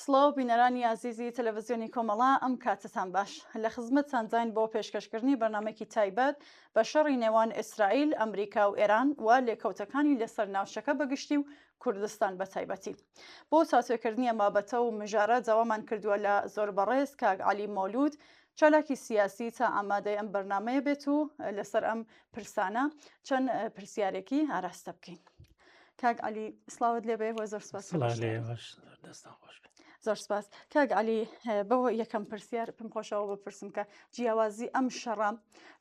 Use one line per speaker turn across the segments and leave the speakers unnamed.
سڵاو بینەرانی عزیزی تەلەڤیزیۆنی کۆمەڵا ئەم کاتتان باش لە خزمەتتان داین بۆ پێشکەشکردنی بەرنامەیەکی تایبەت بە شەڕی نێوان ئیسرائیل، ئەمریکا و ئێران و لێکەوتەکانی لەسەر ناوچەکە بەگشتی و کوردستان بە تایبەتی. بۆ چاوپێکردنی ئەمابەتە و مژارە جاوامان کردووە لە زۆر بەڕێز کاک عەلی مەولود، چالاکی سیاسی تا ئامادەی ئەم بەرنامەیە بێت و لەسەر ئەم پرسانە چەند پرسیارێکی ئاراستە بکەین. کاک عەلی سڵاوت لێبێ بۆ زۆر سپاس. زۆر سپاس کاک عەلی، بەوە یەکەم پرسیار پم خۆشەوە بپرسم کە جیاوازی ئەم شەڕە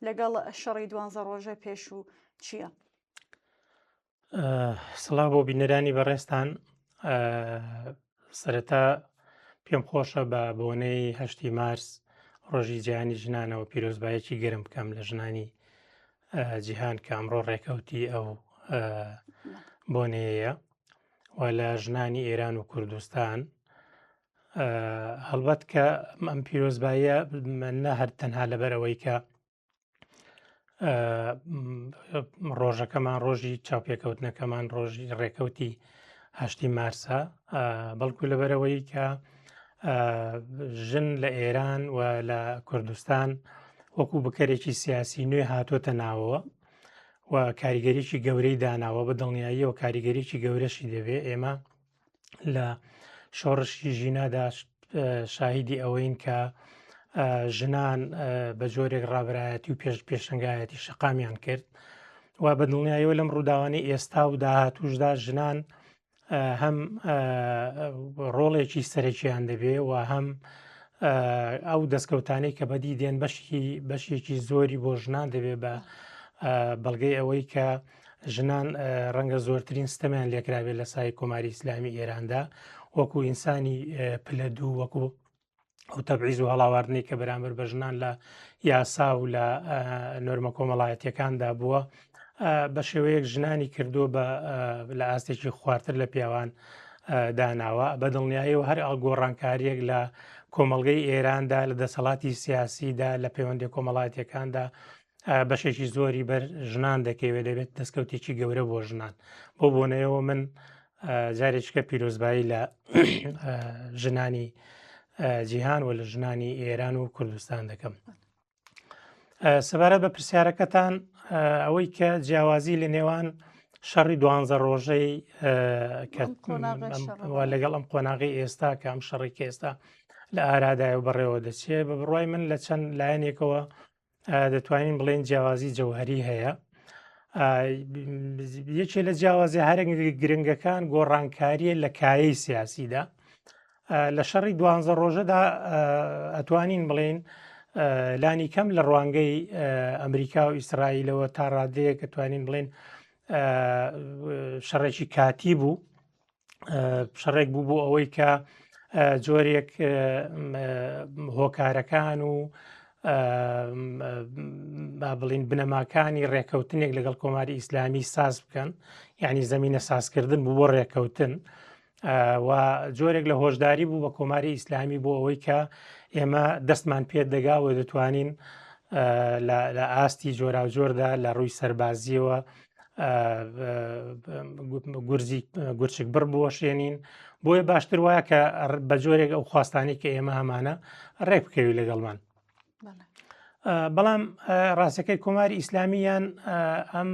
لەگەڵ شەڕی 12 ڕۆژە پێش و چییە؟
سڵاو بۆ بینەرانی بەڕێستان. سەرەتا پێم خۆشە بە بۆنەی 8 مارس ڕۆژی جیهانی ژنانەوە پیرۆزبایەکی گەرم بکەم لە ژنانی جیهان کە ئەمڕۆ ڕێکەوتی ئەو بۆنەیەیە و لە ژنانی ئێران و کوردستان. هەڵبەت کە ئەم پیرۆزباییە نە هەر تەنها لەبەرەوەی کە ڕۆژەکەمان ڕۆژی چاوپێکەوتنەکەمان ڕۆژی ڕێکەوتی 8 مارسە، بەڵکو لەبەرەوەی کە ژن لە ئێران و لە کوردستان وەکو بکەرێکی سیاسی نوێ هاتۆتە ناوەوە و کاریگەریی گەورەی داناوە بە دڵنیاییەوە کاریگەریی گەورەشی دەبێت. ئێمە لە شۆڕشی ژینادا شاهیدی ئەوەین کە ژنان بە جۆرێک ڕابرایەتی و پێشنگایەتی شەقامیان کرد و بە دڵنیاییەوە لەم ڕووداوانەی ئێستا و داهاتووشدا ژنان هەم ڕۆڵێکی سەرەکییان دەبێ و هەم ئەو دەستکەوتانەی کە بەدی دێن بەشێکی زۆری بۆ ژنان دەبێت بە بەڵگەی ئەوەی کە ژنان ڕەنگە زۆرترین ستەمیان لێکراوێت لە سای کۆماری ئیسلامی ئێراندا وەکو ئینسانی پلە دوو، وەکو ئەو تەبعیز و هەڵاواردنەی کە بەرامبەر بە ژنان لە یاسا و لە نۆرمە کۆمەڵایەتیەکاندا بووە بە شێوەیەک ژنانی کردووە لە ئاستێکی خواردتر لە پیاوان داناوە. بە دڵنیاییەوە هەر گۆڕانکاریەک لە کۆمەڵگەی ئێراندا لە دەسەڵاتی سیاسیدا لە پەیوەندی کۆمەڵایەتیەکاندا بەشێکی زۆری بەر ژنان دەکەوێت، دەبێت دەستکەوتێکی گەورە بۆ ژنان. بۆ بۆنەوە من جارێککە پیرۆزبایی لە ژنانی جیهان و لە ژنانی ئێران و کوردستان دەکەم. سەبارەت بە پرسیارەکەتان، ئەوەی کە جیاوازی لە نێوان شەڕی 12 ڕۆژەی لەگەڵ ئەم قۆناغی ئێستا کە ئەم شەڕێکی ئێستا لە ئارادای و بەڕێوە دەچێت، بە بڕوای من لە چەند لایەنێکەوە دەتوانین بڵێن جیاوازی جەوهەری هەیە. یەکێ لە جیاوازی هەرێک گرنگەکان گۆڕانکاریە لە کایەی سیاسیدا. لە شەڕی 12 ڕۆژەدا ئەتوانین بڵێن لانی کەم لە ڕوانگەی ئەمریکا و ئیسرائیلەوە تا ڕادەیەک ئەتوانین بڵێن شەڕێکی کاتی بوو، شەڕێک بوو بۆ ئەوەی کە جۆرێک هۆکارەکان و با بڵین بنەماکانی ڕێکەوتنێک لەگەڵ کۆماری ئیسلامی ساز بکەن، یعنی زەمینە سازکردن بوو بۆ ڕێکەوتن و جۆرێک لە هۆشداری بوو بە کۆماری ئیسلامی بۆ ئەوەی کە ئێمە دەستمان پێت دەگاوە دەتوانین لە ئاستی جۆرا و جۆردا لە ڕووی سەربازیەوە گورچک بڕ بۆشێنین، بۆیە باشتر وایە کە بە جۆرێک ئەو خواستانی کە ئێمە هەمانە ڕێک بکەوی لەگەڵمان. بەڵام ڕاستەکەی کۆماری ئیسلامیان ئەم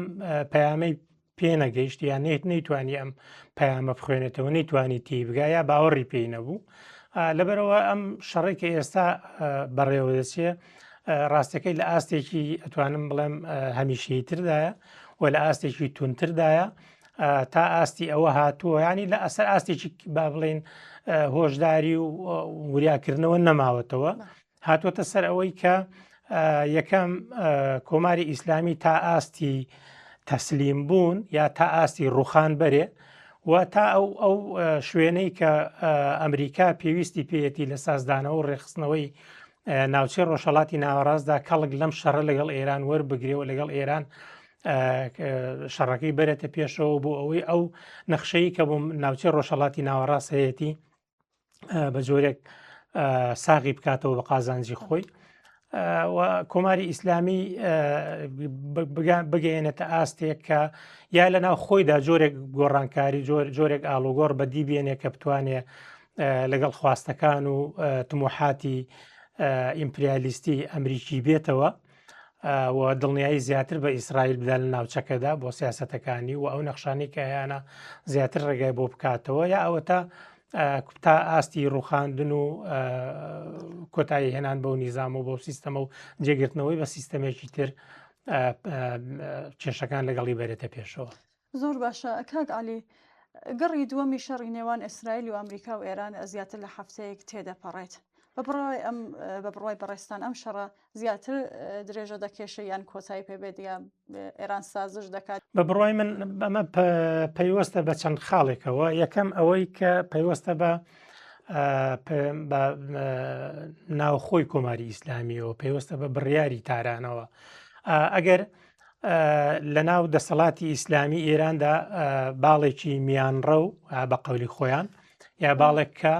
پەیامەی پێ نەگەیشت یان نەیتوانی ئەم پەیامە بخوێنێتەوە، نەیتوانی تی بگا یا باوەڕی پێی نەبوو. لەبەرەوە ئەم شەڕێکی ئێستا بەڕێوە دەچێ ڕاستەکەی لە ئاستێکی ئەتوانم بڵێم هەمیشەیی تردایە و لە ئاستێکی تونتردایە تا ئاستی ئەوە هاتووە، ینی لە ئەسەر ئاستێکی با بڵێن هۆشداری و وریاکردنەوە نەماوەتەوە، هاتووەتە سەر ئەوەی کە یەکەم کۆماری ئیسلامی تا ئاستی تەسلیم بوون یا تا ئاستی ڕوخان بەرێ و تا ئەو شوێنەی کە ئەمریکا پێویستی پێیەتی لە سازدانەوە و ڕێخستنەوەی ناوچەی ڕۆژهەڵاتی ناوەڕاستدا کەڵک لەم شەڕە لەگەڵ ئێران وەربگرێەوە لەگەڵ ئێران شەڕەکەی بەرێتە پێشەوە بۆ ئەوەی ئەو نەخشەیە کە بۆ ناوچەی ڕۆژهەڵاتی ناوەڕاست هەیەتی بە جۆرێک ساغی بکاتەوە بە قازانجی خۆی و کۆماری ئیسلامی بگەێنێتە ئاستێک کە یا لە ناو خۆیدا جۆرێک گۆڕانکاری جۆرێک ئاڵوگۆڕ بەدی بێنێ کە بتوانێت لەگەڵ خواستەکان و تموحاتی ئیمپریالیستی ئەمریکی بێتەوە و دڵنیایی زیاتر بە ئیسرائیل بدات لە ناوچەکەدا بۆ سیاسەتەکانی و ئەو نەخشانەی کە هەیەە زیاتر ڕێگای بۆ بکاتەوە یا ئەوە تا ئاستی ڕوخاندن و کۆتایی هێنان بەو نیزام و بەو سیستەمە و جێگرتنەوەی بە سیستەمێکی تر کێشەکان لەگەڵی بەرێتە پێشەوە.
زۆر باشە. کاک عالی، گەڕی دووەمی شەڕی نێوان ئیسرائیل و ئەمریکا و ئێران زیاتر لە هەفتەیەک تێدەپەڕێت. بە بڕوای بەڕێستان ئەم شەڕە زیاتر درێژە دەکێشە یان کۆتایی پێبێت یا ئێران سازش دەکات؟
بە بڕوای من ئەمە پەیوەستە بە چەند خاڵێکەوە. یەکەم ئەوەی کە پەیوەستە بە ناوخۆی کۆماری ئیسلامیەوە، پێوەستە بە بڕیاری تارانەوە. ئەگەر لە ناو دەسەڵاتی ئیسلامی ئێراندا باڵێکی میانڕە و بە قەولی خۆیان یا باڵێک کە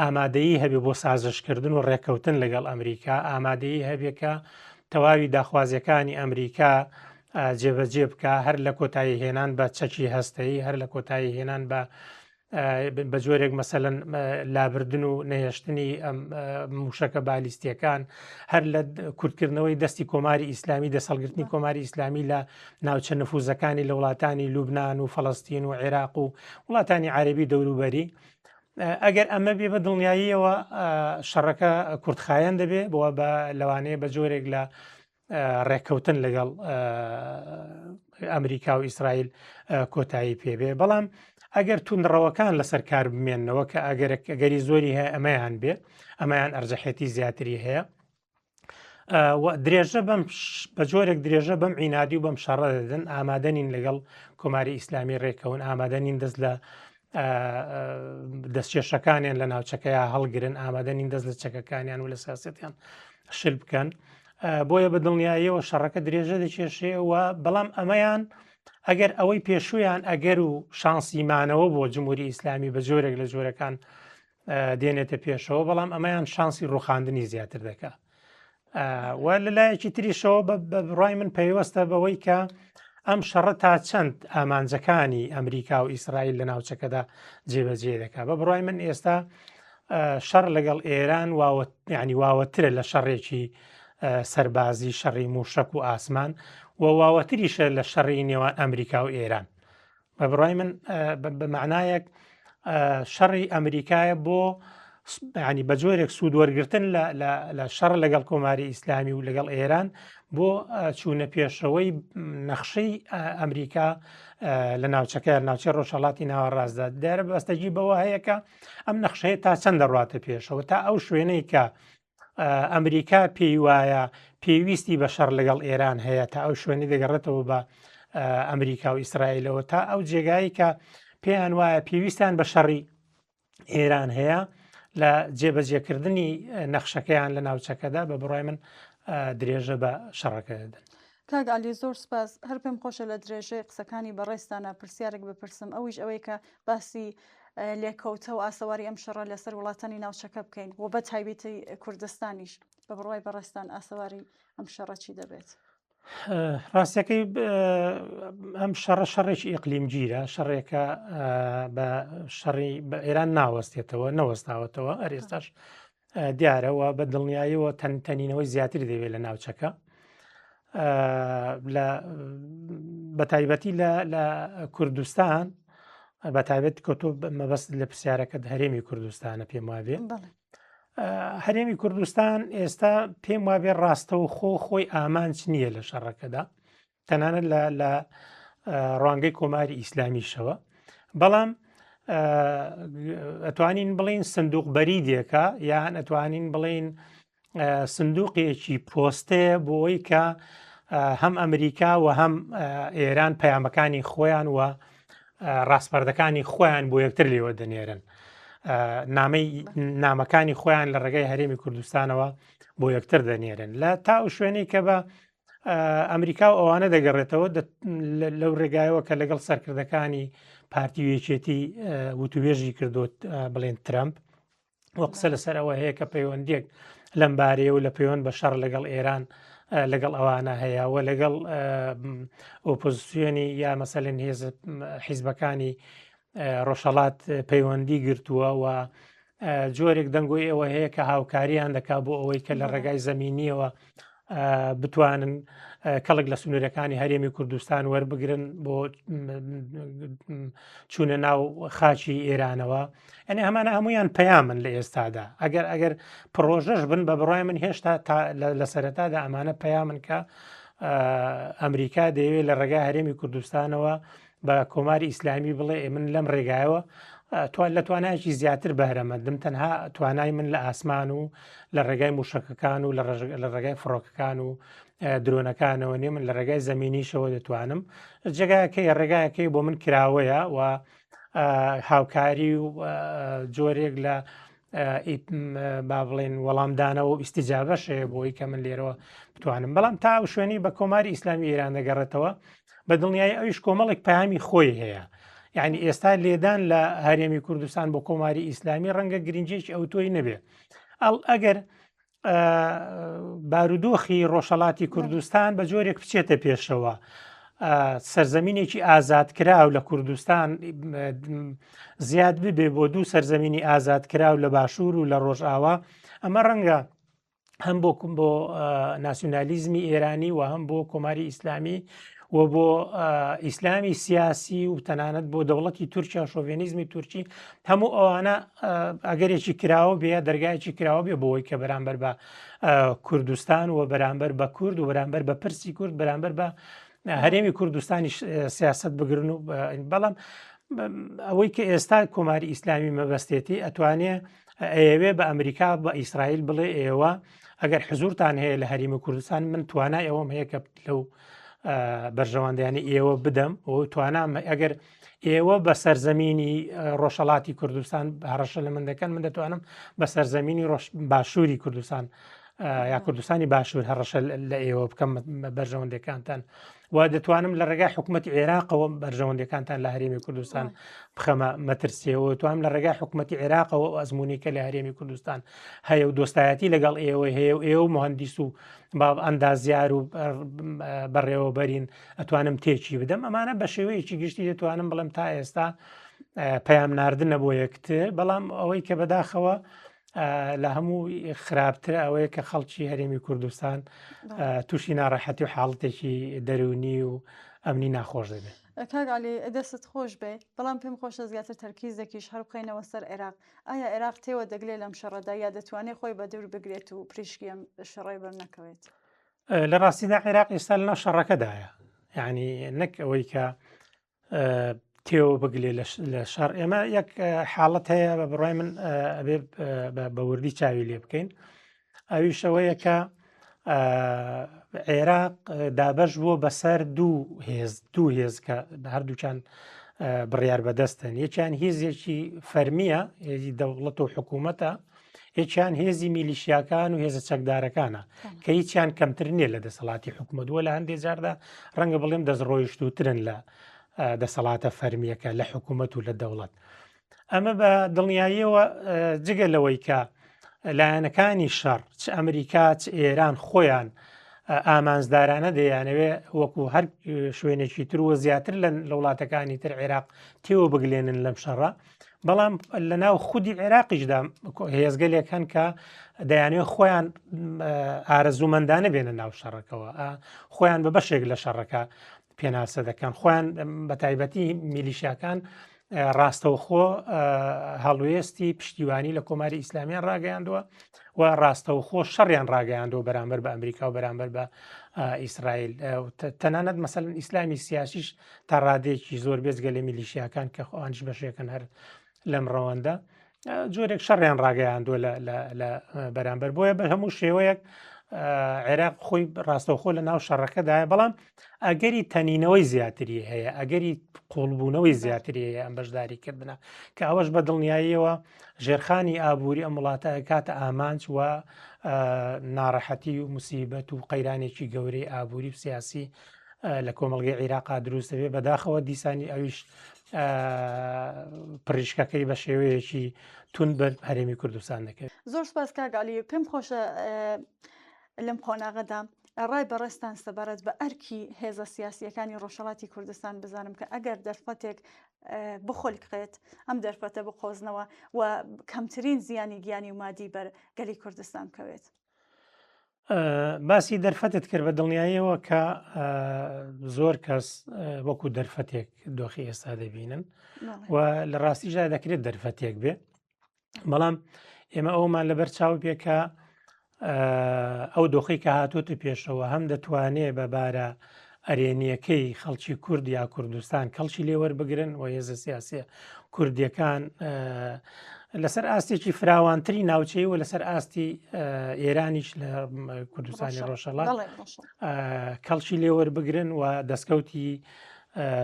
ئامادەیی هەبێ بۆ سازشکردن و ڕێکەوتن لەگەڵ ئەمریکا، ئامادەیی هەبێکە تەواوی داخوازیەکانی ئەمریکا جێبەجێ بکە، هەر لە کۆتایی هێنان بە چەکی هەستەیی، هەر لە کۆتایی هێنان بە جۆرێک مەسەلەن لابردن و نەهێشتنی موشەکە بالیستیەکان، هەر لە کورتکردنەوەی دەستی کۆماری ئیسلامی، دەسەڵگرتنی کۆماری ئیسلامی لە ناوچە نفوزەکانی لە وڵاتانی لوبناان و فەڵەستین و عێراق و وڵاتانی عەرەبی دەوروبەری. ئەگەر ئەمە بێ بە دڵنیاییەوە شەڕەکە کورتخایەن دەبێ بۆ بە لەوانەیە بە جۆرێک لە ڕێککەوتن لەگەڵ ئەمریکا و ئیسرائیل کۆتایی پێبێ. بەڵام ئەگەر تونڕەوەکان لەسەر کار بمێننەوە کە ئەگەری زۆری هەیە ئەمەیان بێ، ئەمەیان ئەرجەحێتی زیاتری هەیە، درێژە بە جۆرێک درێژە بەم عینادی و بەم شەڕە دەدەن، ئامادەنین لەگەڵ کۆماری ئیسلامی ڕێکەون، ئامادەنین دەست لە دەستکێشەکانیان لە ناوچەکەیە هەڵگرن، ئامادەنین دەست لە چەکەکانیان و لە سیاسەتیان شل بکەن. بۆیە بە دڵنیاییەوە شەڕەکە درێژە دەکێشێەوە. بەڵام ئەمەیان ئەگەر ئەوەی پێشویان ئەگەر و شانسیمانەوە بۆ جمهوری ئیسلامی بە جۆرێک لە جۆرەکان دێنێتە پێشەوە، بەڵام ئەمەیان شانسی ڕوخاندنی زیاتر دەکات. و لەلایەکی تریشەوە بە بڕای من پەیوەستە بەوەی کە ئەم شەڕە تا چەند ئامانجەکانی ئەمریکا و ئیسرائیل لە ناوچەکەدا جێبەجێ دەکات. بە بڕای من ئێستا شەڕ لەگەڵ ئێران ینی واوەترە لە شەڕێکی سەربازی، شەڕی موشک و ئاسمان و واوەتریشە لە شەڕی نێوان ئەمریکا و ئێران. بە بڕای من بە معنایەک شەڕی ئەمریکایە بۆ ینی بە جۆرێک سوودوەرگرتن لە شەڕ لەگەڵ کۆماری ئیسلامی و لەگەڵ ئێران بۆ چوونە پێشەوەی نەخشەی ئەمریکا لە ناوچەکە ناوچەی ڕۆژهەڵاتی ناوەڕاستدا. دیارە بەستەجی بەوە هەیە کە ئەم نەخشەیە تا چەند دەڕاتە پێشەوە، تا ئەو شوێنەی کە ئەمریکا پێی وایە پێویستی بە شەڕ لەگەڵ ئێران هەیە، تا ئەو شوێنی دەگەڕێتەوە بە ئەمریکا و ئیسرائیلەوە، تا ئەو جێگایی کە پێیان وایە پێویستیان بە شەڕی ئێران هەیە لە جێبەجێکردنی نەخشەکەیان لە ناوچەکەدا. بە بڕای من درێژە بە شەڕەکە دەدەن.
کاک عالی، زۆر سپاس. هەر پێم خۆشە لە درێژەی قسەکانی بەڕێستانە پرسیارێک بپرسم، ئەویش ئەوەی کە باسی لێکەوتە و ئاسەواری ئەم شەڕە لەسەر وڵاتانی ناوچەکە بکەین و بە تایبەتی کوردستانیش. بە بڕوای بەڕێستان ئاسەواری ئەم شەڕە چی دەبێت؟
ڕاستیەکەی ئەم شەڕێکی ئیقلیمگیرە، شەڕێکە بە شەڕی بە ئێران ناوەستێتەوە، نەوەستاوەتەوە، ئەرێستاش دیارەوە بە دڵنیاییەوە تەنینەوەی زیاتری دەوێت لە ناوچەکە، بە تایبەتی لە کوردستان، بە تایبەت کۆتۆ مەبەست لە پرسیارەکەت هەرێمی کوردستانە پێم وابێ. هەرێمی کوردستان ئێستا پێم وابێ ڕاستەوە خۆی ئامانج نییە لە شەڕەکەدا، تەنانەت لە ڕوانگەی کۆماری ئیسلامیشەوە. بەڵام ئەتوانین بڵین سندوق بەریدێکە، یان ئەتوانین بڵین سندوقێکی پۆستەیە بۆی کە هەم ئەمریکا و هەم ئێران پەیامەکانی خۆیان و ڕاستپەردەکانی خۆیان بۆ یەکتر لێوە دەنێرن، نامەکانی خۆیان لە ڕێگەی هەرێمی کوردستانەوە بۆ یەکتر دەنێرن. لە تا ئەو شوێنەی کە بە ئەمریکا و ئەوانە دەگەڕێتەوە لەو ڕێگایەوە کە لەگەڵ سەرکردەکانی پارتی وێچێتی وتوێژی کردوت بڵێن ترامپ، وە قسە لەسەر ئەوە هەیە کە پەیوەندیەک لەم بارەیە و لە پەیوەند بە شەڕ لەگەڵ ئێران لەگەڵ ئەوانە هەیە و لەگەڵ ئۆپۆزیسیۆنی یا مەسەلەن حیزبەکانی ڕۆژهەڵات پەیوەندی گرتووە و جۆرێک دەنگۆی ئێوە هەیە کە هاوکاریان دەکا بۆ ئەوەی کە لە ڕێگای زەمینیەوە بتوانن کەڵک لە سنوورەکانی هەرێمی کوردستان وەربگرن بۆ چوونە ناو خاچی ئێرانەوە ئەنێ هەمانە هەمویان پەیامن لە ئێستادا ئەگەر پرۆژەش بن بە بڕای من هێشتا لە سەرەتادا ئەمانە پەیامن کە ئەمریکا دەیەوێت لە ڕێگای هەرێمی کوردستانەوە بە کۆماری ئیسلامی بڵێ من لەم ڕێگایەوە لە توانایکی زیاتر بەهرەمەندم تەنها توانای من لە ئاسمان و لە ڕێگای موشکەکان و لە ڕێگای فڕۆکەکان و درۆنەکانەوە نیە من لە ڕێگای زەمینیشەوە دەتوانم جێگایەکەی ڕێگایەکەی بۆ من کراوەیە و هاوکاری و جۆرێک لە با بڵێن وەڵامدانەوە و ئیستیجابەشەیە بۆی کە من لێرەوە بتوانم بەڵام تا ئەو شوێنی بە کۆماری ئیسلامی ئێران دەگەڕێتەوە بە دڵنیایی ئەویش کۆمەڵێک پامی خۆی هەیە یعنی ئێستا لێدان لە هەرێمی کوردستان بۆ کۆماری ئیسلامی ڕەنگە گرنجێکی ئەوتۆی نەبێ ئەگەر بارودۆخی ڕۆژهەڵاتی کوردستان بە جۆرێک بچێتە پێشەوە سەرزەمینێکی ئازادکراو لە کوردستان زیاد ببێ بۆ دوو سەرزەمینی ئازادکراو لە باشوور و لە ڕۆژئاوا ئەمە ڕەنگە هەم بۆ ناسیۆنالیزمی ئێرانی و هەم بۆ کۆماری ئیسلامی و بۆ ئیسلامی سیاسی و تەنانەت بۆ دەوڵەتی تورکیا شۆڤێنیزمی تورکی هەموو ئەوانە ئەگەرێکی کراوە بێ دەرگایکی کراوە بێ بۆەوەی کە بەرامبەر بە کوردستان و بەرامبەر بە کورد و بەرامبەر بە پرسی کورد بەرامبەر بە هەرێمی کوردستانی سیاست بگرن و بەڵام ئەوەی کە ئێستا کۆماری ئیسلامی مەبەستێتی ئەتوانێ ئەوێ بە ئەمریکا بە ئیسرائیل بڵێ ئێوە ئەگەر حزورتان هەیە لە هەرێمی کوردستان من توانای ئەوەم هەیە کە لەو بەرژەوەندیانی ئێوە بدەم و توانام ئەگەر ئێوە بە سەرزەمینی ڕۆژهەڵاتی کوردستان هەڕەشە لە من دەکەن من دەتوانم بە سەرزەمینی باشووری کوردستان یا کوردستانی باشوور هەڕەشە لە ئێوە بکەم بەرژەوەندەکانتان و دەتوانم لە ڕێگای حکوومەتی عێراقەوە بەرژەوەندەکانتان لە هەرێمی کوردستان بخەمە مەترسیەوە توانم لە ڕێگای حکوومەتی عێراقەوە ئەزمموونیکە لە هەرێمی کوردستان هەیە و دۆستایەتی لەگەڵ ئێوە هەیە و ئێوە مهندیس و ئەندازیار و بەڕێوەبەرین ئەتوانم تێکی بدەم ئەمانە بە شێوەیەکی گشتی دەتوانم بڵم تا ئێستا پەیام ناردنە بۆ یەکتر بەڵام ئەوەی کە بەداخەوە لە هەموو خراپتر ئەوەیە کە خەڵکی هەرێمی کوردستان تووشی ناڕەحەتی و حاڵەتێکی دەرونی و ئەمنی ناخۆش دەبێت.
کاگالی دەستت خۆش بێ بەڵام پێم خۆشە زیاتر تەرکیزێکیش هەر بخەینەوە سەر عێراق ئایا عێراق تێوە دەگلێت لەم شەڕەدا یا دەتوانێت خۆی بە دوور بگرێت و پریشکی ئەم شەڕی بەرنەکەوێت؟
لە ڕاستیدا عێراق ئێستا لەناو شەڕەکەدایە یعنی نەک ئەوەی کە تێوە بگلێ لە شەڕ ئێمە یەک حاڵەت هەیە بە بڕای من ئەبێ بە وردی چاوی لێ بکەین ئەویشەوەیە کە عێراق دابەش بووە بەسەر دوو هێز کە هەردووچان بڕیار بەدەستن یەکیان هێزێکی فەرمیە هێزی دەوڵەت و حکوومەتە یەکیان هێزی میلیشیاکان و هێزە چەکدارەکانە کە هیچیان کەمتر نییە لە دەسەڵاتی حکوومەتوە لە هەندێک جاردا ڕەنگە بڵێم دەستڕۆیشتوترن لە دەسەڵاتە فەرمیەکە لە حکوومەت و لە دەوڵەت ئەمە بە دڵنیاییەوە جگە لەوەی کە لایەنەکانی شەڕ چ ئەمریکا چ ئێران خۆیان ئامانزدارانە دەیانەوێ وەکو هەر شوێنێکی تروە زیاتر لە وڵاتەکانی تر عێراق تێوە بگلێنن لەم شەڕە بەڵام لە ناو خودی عێراقیشدا هێزگەلێک هەن کە دەیانوێت خۆیان ئارەزوومەندانە بێنە ناو شەڕەکەەوە خۆیان بە بەشێک لە شەڕەکە پێناسە دەکەن خۆیان بە تایبەتی میلیشیاکان ڕاستەوخۆ هەڵوێستی پشتیوانی لە کۆماری ئیسلامیان ڕاگەیاندووە و ڕاستەوخۆ شەڕیان ڕاگەیاندەوە بەرامبەر بە ئەمریکا و بەرامبەر بە ئیسرائیل تەنانەت مەسەڵەن ئیسلامی سیاسیش تا ڕادێکی زۆر بێزگە لە میلیشیاکان کە خۆیانش بەشێکن هەر لەم ڕەوەندە جۆرێک شەڕیان ڕاگەیاندووە لە بەرامبەر بۆیە بە هەموو شێوەیەک عێراق خۆی ڕاستەوخۆ لە ناو شەڕەکەدایە بەڵام ئەگەری تەنینەوەی زیاتری هەیە ئەگەری قوڵبوونەوەی زیاتری هەیە ئەم بەشداریکردنە کە ئەوەش بە دڵنیاییەوە ژێرخانی ئابووری ئەم وڵاتە کاتە ئامانج و ناڕەحەتی و موسیبەت و قەیرانێکی گەورەی ئابووری و سیاسی لە کۆمەڵگەی عێراقا دروست دەبێت بەداخەوە دیسانی ئەویش پڕیشکەکەی بە شێوەیەکی تون بە هەرێمی کوردستان دەکەوێت.
زۆر سپاس کاگالی پێم خۆشە لەم قۆناغەدا ڕای بەڕێستان سەبارەت بە ئەرکی هێزە سیاسیەکانی ڕۆژهەڵاتی کوردستان بزانم کە ئەگەر دەرفەتێک بخۆلکرێت ئەم دەرفەتە بخۆزنەوە و کەمترین زیانی گیانی و مادی بەر گەلی کوردستان بکەوێت.
باسی دەرفەتت کرد بە دڵنیاییەوە کە زۆر کەس وەکو دەرفەتێک دۆخی ئێستا دەبینن و لە ڕاستیژا دەکرێت دەرفەتێک بێ، بەڵام ئێمە ئەومان لەبەر چاو پێکە ئەو دۆخی کە هاتووتە پێشەوە هەم دەتوانێت بەبارە ئەرێنیەکەی خەڵکی کورد یا کوردستان کەڵکی لێوەربگرن و هێزە سیاسیە کوردیەکان لەسەر ئاستێکی فراوانتری ناوچەی و لەسەر ئاستی ئێرانیش لە کوردستانی ڕۆژهەڵات کەڵکی لێوەربگرن و دەستکەوتی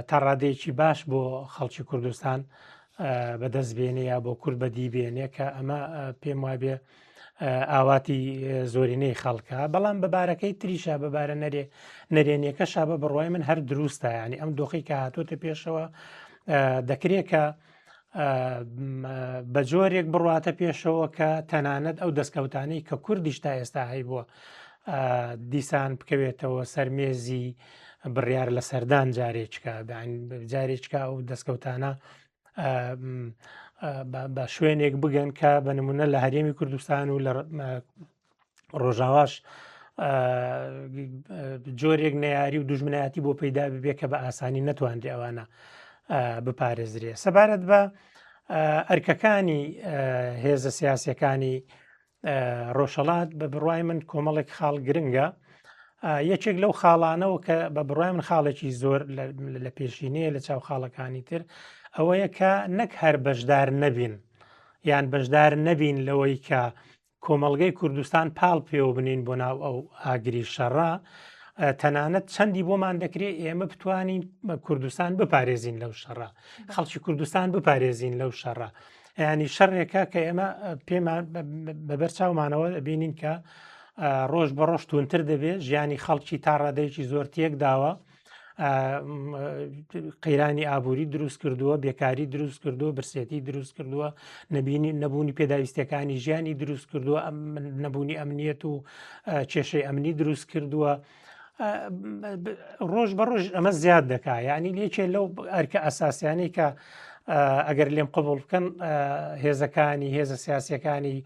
تا ڕادەیەکی باش بۆ خەڵکی کوردستان بەدەستبێنێ یا بۆ کورد بەدیبێنێ کە ئەمە پێم وابێ ئاواتی زۆرینەی خەڵکە، بەڵام بەبارەکەی تریشە بەبارە نەرێنیەکە شابە بڕوای من هەر دروستە، ینی ئەم دۆخی کە هاتوۆتە پێشەوە دەکرێت کە بە جۆرێک بڕاتە پێشەوە کە تەنانەت ئەو دەستکەوتانەی کە کوردیش تا ئێستا هەی بووە دیسان بکەوێتەوە سەرمێزی بڕیار لە سەردان جارێککە جارێککە ئەو دەستکەوتانە بە شوێنێک بگەن کە بە نمونە لە هەرێمی کوردستان و لە ڕۆژاواش جۆرێک نەیاری و دوژمنایەتی بۆ پەیدا ببێ کە بە ئاسانی نەتواندێ ئەوانە بپارێزرێ. سەبارەت بە ئەرکەکانی هێزە سیاسیەکانی ڕۆژهەڵات بە بڕوای من کۆمەڵێک خاڵ گرنگە، یەکێک لەو خاڵانەوە کە بە بڕوای من خاڵێکی زۆر لە پێشینەیە لە چاو خاڵەکانی تر ئەوەیە کە نەک هەر بەشدار نەبین یان بەشدار نەبین لەوەی کە کۆمەڵگەی کوردستان پاڵ پێوە بنین بۆ ناو ئەو ئاگری شەڕا، تەنانەت چەندی بۆمان دەکرێت ئێمە بتوانین کوردستان بپارێزین لەو شەڕا، خەڵکی کوردستان بپارێزین لەو شەڕا، ینی شەڕێکە کە ئێمە پێمان بەبەر چاومانەوە بینین کە ڕۆژ بە ڕۆژ تونتر دەبێت، ژیانی خەڵکی تا ڕادەیەکی زۆر تێک داوە، قەیرانی ئابووری دروست کردووە، بێکاری دروست کردووە، برسێتی دروست کردووە، نەبوونی پێداویستەکانی ژیانی دروست کردووە، نەبوونی ئەمنیەت و کێشەی ئەمنی دروست کردووە، ڕۆژ بە ڕۆژ ئەمە زیاد دەکات، یعنی لێکێ لەو ئەرکە ئەساسیانەی کە ئەگەر لێم قبول بکەن هێزەکانی هێزە سیاسیەکانی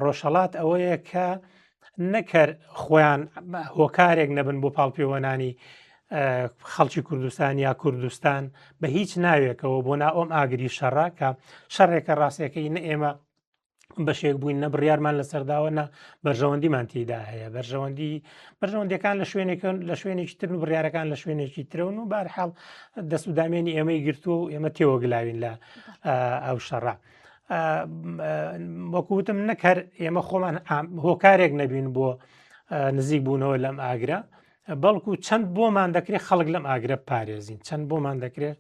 ڕۆژهەڵات ئەوەیە کە نەکرد خۆیان هۆکارێک نەبن بۆ پاڵپێوەنانی خەڵکی کوردستان یا کوردستان بە هیچ ناوێکەوە بۆ ناوەم ئاگری شەڕا کە شەڕێکە ڕاستیەکەی نە ئێمە بەشێک بووین نە بڕیارمان لە سەرداوە نە بەرژەوەندیمان تێدا هەیە، بەرژەوەندیەکان لە شوێنێکی تر و بڕیارەکان لە شوێنێکی ترەون و بەرحاڵ دەست و دامێنی ئێمەی گرتووە و ئێمە تێوەگلاوین لە ئەو شەڕا. وەکوتم نەکەر ئێمە خۆمان هۆکارێک نەبین بۆ نزیک بوونەوە لەم ئاگرە، بەڵکو چەند بۆمان دەکرێت خەڵک لەم ئاگرە پارێزین، چەند بۆمان دەکرێت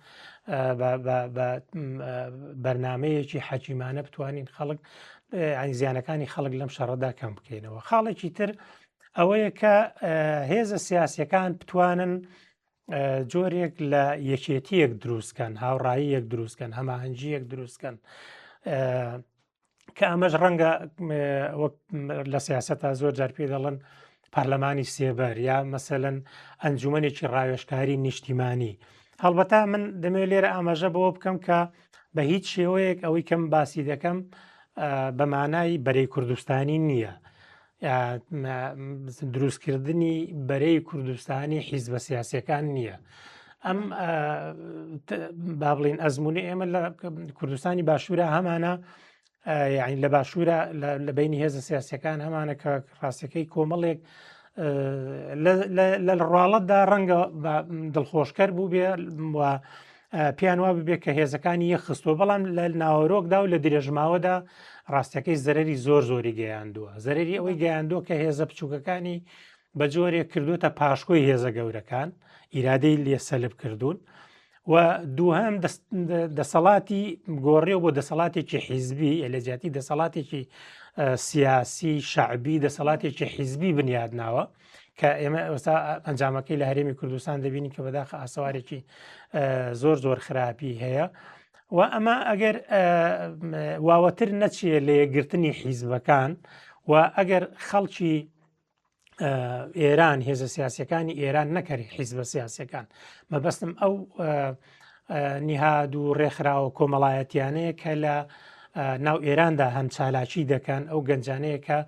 بەرنمەیەکی حەکیمانە بتوانین خەڵک زیانەکانی خەڵک لەم شەڕەدا کەم بکەینەوە. خاڵێکی تر ئەوەیە کە هێزە سیاسیەکان بتوانن جۆرێک لە یەکێتیەک دروستکەن، هاوڕاییەک دروستکەن، هەماهەنگیەک دروستکەن کە ئەمەش ڕەنگە لە سیاسەتا زۆر جار پێ دەڵێن پارلەمانی سێبەر یا مەسەلەن ئەنجومەنێکی ڕاوێژکاری نیشتیمانی. هەڵبەتا من دەمەوێت لێرە ئاماژە بەوە بکەم کە بە هیچ شێوەیەک ئەوەی کەم باسی دەکەم بە مانای بەرەی کوردستانی نییە، دروستکردنی بەرەی کوردستانی حیزبە سیاسیەکان نییە. ئەم با بڵین ئەزمموی ئێمە لە کوردستانی باشوورە هەمانە، یعنی لە باشوورە لە بینی هێزە سیاسیەکان هەمانە کە ڕاستەکەی کۆمەڵێک لە ڕواڵەتدا ڕەنگە دڵخۆشکەر بوو بێ و پیان وا ببێت کە هێزەکانی یەخستووە، بەڵام لە ناوەرۆکدا و لە درێژماوەدا ڕاستەکەی زەرری زۆری گەیاندووە، زەرری ئەوەی گەیاندووە کە هێزە بچووکەکانی بە جۆرێک کردوتە پاشکۆی هێزە گەورەکان، ئیرادەی لێ سەلب کردوون و دووهەم دەسەڵاتی گۆڕێەوە بۆ دەسەڵاتێکی حیزبی لە جیاتی دەسەڵاتێکی سیاسی شعبی دەسەڵاتێکی حیزبی بنیادناوە کە ئێمە ئێستا ئەنجامەکەی لە هەرێمی کوردستان دەبینی کە بەداخە ئاسەوارێکی زۆر خراپی هەیە و ئەمە ئەگەر واوەتر نەچێت لە یەکگرتنی حیزبەکان و ئەگەر خەڵکی ئێران هێزە سیاسیەکانی ئێران نەکەری حیزبە سیاسیەکان مەبەستم ئەو نیهاد و ڕێکخراوە کۆمەڵایەتیانەیە کە لە ناو ئێراندا هەم چالاکی دەکەن ئەو گەنجانەیە کە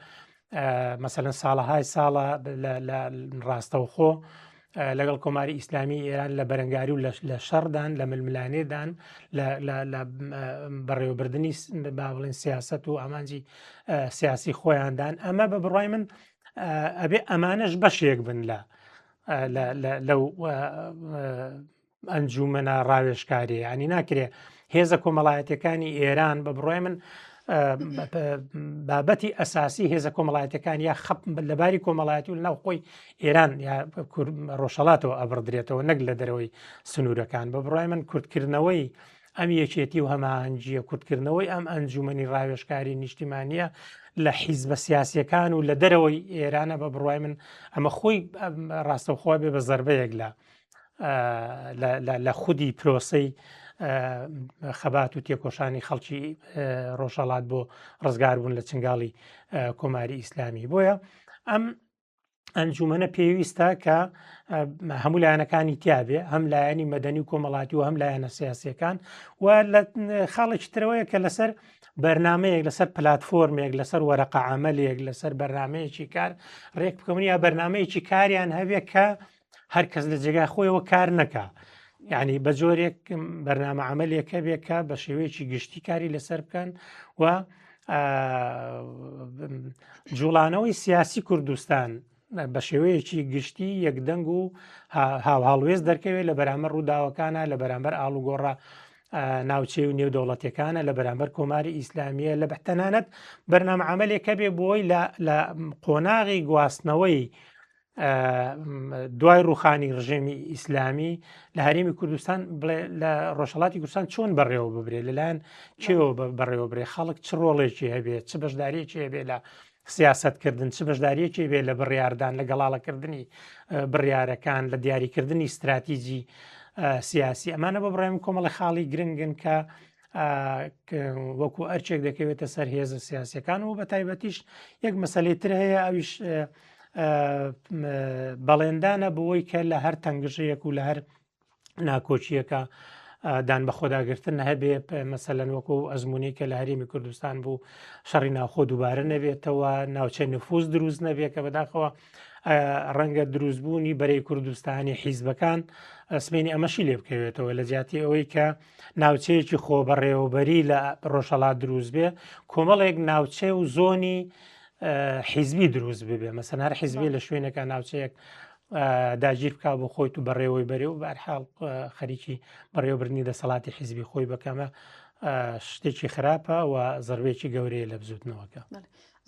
مەسەلەن ساڵەهای ساڵە لە ڕاستەوخۆ لەگەڵ کۆماری ئیسلامی ئێران لە بەرەنگاری و لە شەڕدان لە ململانێدان لە بەڕێوەبردننی باڵین سیاست و ئامانجی سیاسی خۆیاندان ئەمە بە بڕای من ئەبێ ئەمانەش بەشێک بن لەو ئەنجومەنە ڕاوێژکاریە ینی ناکرێ هێزە کۆمەڵایەتەکانی ئێران بە بڕای من بابەتی ئەساسی هێزە کۆمەڵایەتەکان یا خەپ لەباری کۆمەڵایەتی و لەناو خۆی ئێران یا ڕۆژهەڵاتەوە ئەبڕدرێتەوە نەک لە دەرەوەی سنوورەکان بە بڕای من کورتکردنەوەی ئەم یەکێتی و هەماهەنگیە کورتکردنەوەی ئەم ئەنجومەنی ڕاوێژکاری نیشتیمانیە لە حیزبە سیاسیەکان و لە دەرەوەی ئێرانە بە بڕای من ئەمە خۆی ڕاستەوخۆ بێ بە زەربەیەک لە خودی پرۆسەی خەبات و تێکۆشانی خەڵکی ڕۆژهەڵات بۆ ڕزگار بوون لە چنگاڵی کۆماری ئیسلامی بۆیە ئەم ئەنجومەنە پێویستە کە هەموو لایەنەکانی تیاابێ هەم لایەنی مەدەنی و کۆمەڵاتی و هەم لایەنە سیاسیەکان و لە خاڵێکی ترەوەیە کە لەسەر بەرنمەیەک لەسەر پلتفۆرمێک لەسەر وەرەقە عملێک لەسەر بەرنمەیەکی کار ڕێک بکەون یا بەرنمەیەکی کاریان هەبێت کە هەر کەس لە جێگای خۆیەوە کار نەکا یعنی بە جۆرێک بەرنامە عملێکە بێکە بە شێوەیەکی گشتی کاری لەسەر بکەن و جوڵانەوەی سیاسی کوردستان بە شێوەیەکی گشتی یەکدەنگ و هاوهاڵوێز دەرکەوێت لە بەرامبەر ڕووداوەکانە لە بەرامبەر ئاڵوگۆڕە ناوچەی و نێودەوڵەتیەکانە لە بەرامبەر کۆماری ئیسلامیە لە بەتەنانەت بەرنامە عملێکە بێ بۆی لە قۆناغی گواستنەوەی دوای ڕوخانی ڕژێمی ئیسلامی لە هەرێمی کوردستان لە ڕۆژهەڵاتی کوردستان چۆن بەڕێوە ببرێت لەلایەن کێوە بەڕێوە بڕێ خەڵک چ ڕۆڵێکی هەبێت چ بەشداریەکی هەبێت لە سیاستکردن چ بەشداریەکی بێت لە بڕیاردان لە گەڵاڵەکردنی بڕیارەکان لە دیاریکردنی استراتیژی سیاسی ئەمانە بە بڕێم کۆمەڵی خاڵی گرنگن کە وەکو ئەرچێک دەکەوێتە سەر هێزە سیاسیەکان و بە تایبەتیش یەک مەسەلەی تر هەیە ئەویش بەڵێندانە بەوەی کە لە هەر تەنگژەیەک و لە هەر ناکۆچیەکە دان بە خۆداگرتن هەبێ مەسەلەن وەکو ئەزمموی کە لە هەرێمی کوردستان بوو شەڕی ناوخۆ دووبارە نەبێتەوە ناوچە نفوس دروست نەبێت کە بەداخەوە ڕەنگە دروستبوونی بەرەی کوردستانی حیزبەکان سمێنی ئەمەشی لێ بکەوێتەوە لە جیاتی ئەوەی کە ناوچەیەکی خۆ بەڕێوەبەری لە ڕۆژهەڵات دروست بێ کۆمەڵێک ناوچێ و زۆنی حیزبی دروست ببێ مەسەن هەر حیزبی لە شوێنەکە ناوچەیەک داگیر بک بۆ خۆی و بەڕێوەی بەرێ و بەرحاڵ خەریکی بەڕێوەبرنی دەسەڵاتی حیزبی خۆی بکەمە شتێکی خراپە و زەربێکی گەورەیە لە بزوتنەوەکە.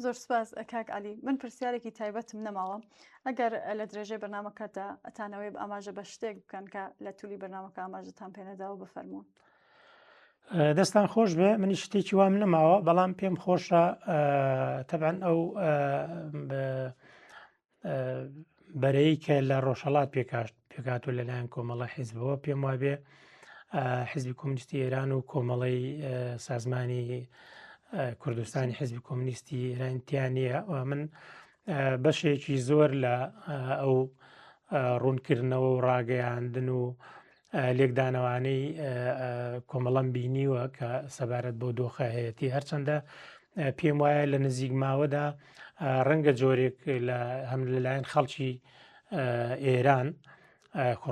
زۆر سپاس کاک علی من پرسیارێکی تایبەتم نەماوە ئەگەر لە درێژەی بەرنامەکەدا ئەتانەوەی ئاماژە بە شتێک بکەن کە لە تولی بەرنامەکە ئاماژەتان پێنەداوە بفەرمونون.
دەستان خۆش بێ منی شتێکی وام نەماوە بەڵام پێم خۆشە تەبەن ئەو بەرەی کە لە ڕۆژهەڵات پێکات و لەلایەن کۆمەڵە حیزبەوە پێم وابێ حیزبی کۆمونیستی ئێران و کۆمەڵی سازمانی کوردستانی حیزبی کۆمونیستی ئێرانتیانە و من بەشێکی زۆر لە ئەو ڕوونکردنەوە و ڕاگەیاندن و لێکدانەوانەی کۆمەڵەم بینیوە کە سەبارەت بۆ دۆخەهەیەتی هەرچەندە پێم وایە لە نزیک ماوەدا ڕەنگە جۆرێک هەم لەلایەن خەڵکی ئێران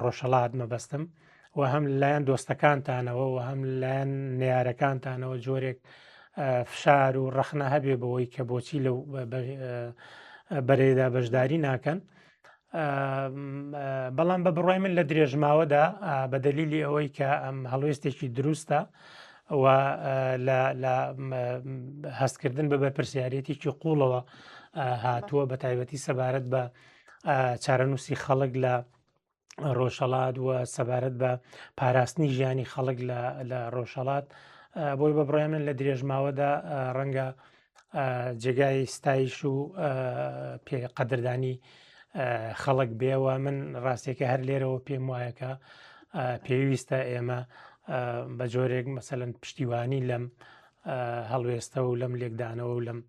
ڕۆژهەڵات مەبەستم و هەم لەلایەن دۆستەکانتانەوە و هەم لەلایەن نێارەکانتانەوە جۆرێک فشار و ڕەخنە هەبێ بەوەی کە بۆچی لەو بەرەیدا بەشداری ناکەن بەڵام بە بڕای من لە درێژماوەدا بە دەلیلی ئەوەی کە ئەم هەڵوێستێکی دروستە و لە هەستکردن بە بەرپرسیارەتێکی قوڵەوە هاتووە بە تایبەتی سەبارەت بە چارەنووسی خەڵک لە ڕۆژهەڵات و سەبارەت بە پاراستنی ژیانی خەڵک لە ڕۆژهەڵات بۆی بە بڕای من لە درێژماوەدا ڕەنگە جێگای ستایش و قەدردانی خەڵک بێەوە من ڕاستێکە هەر لێرەوە پێم وایەکە پێویستە ئێمە بە جۆرێک مەسەلەن پشتیوانی لەم هەڵوێستە و لەم لێکدانەوە و لەم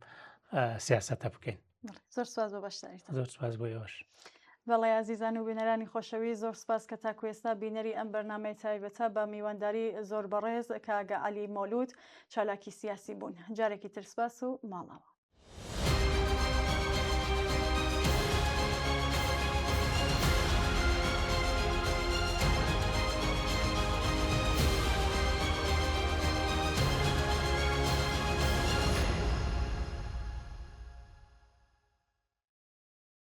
سیاسەتە بکەین.
زۆر سپاس بۆ بەشداریتان.
زۆر سپاس بۆ ئێوەش.
بەڵێ عزیزان و بینەرانی خۆشەوی زۆر سپاس کە تاکو ئێستا بینەری ئەم بەرنامەی تایبەتە بە میوانداری زۆر بەڕێز کە ئاگا عەلی مۆلود چالاکی سیاسی بوون. جارێکی تر سپاس و ماڵەوە.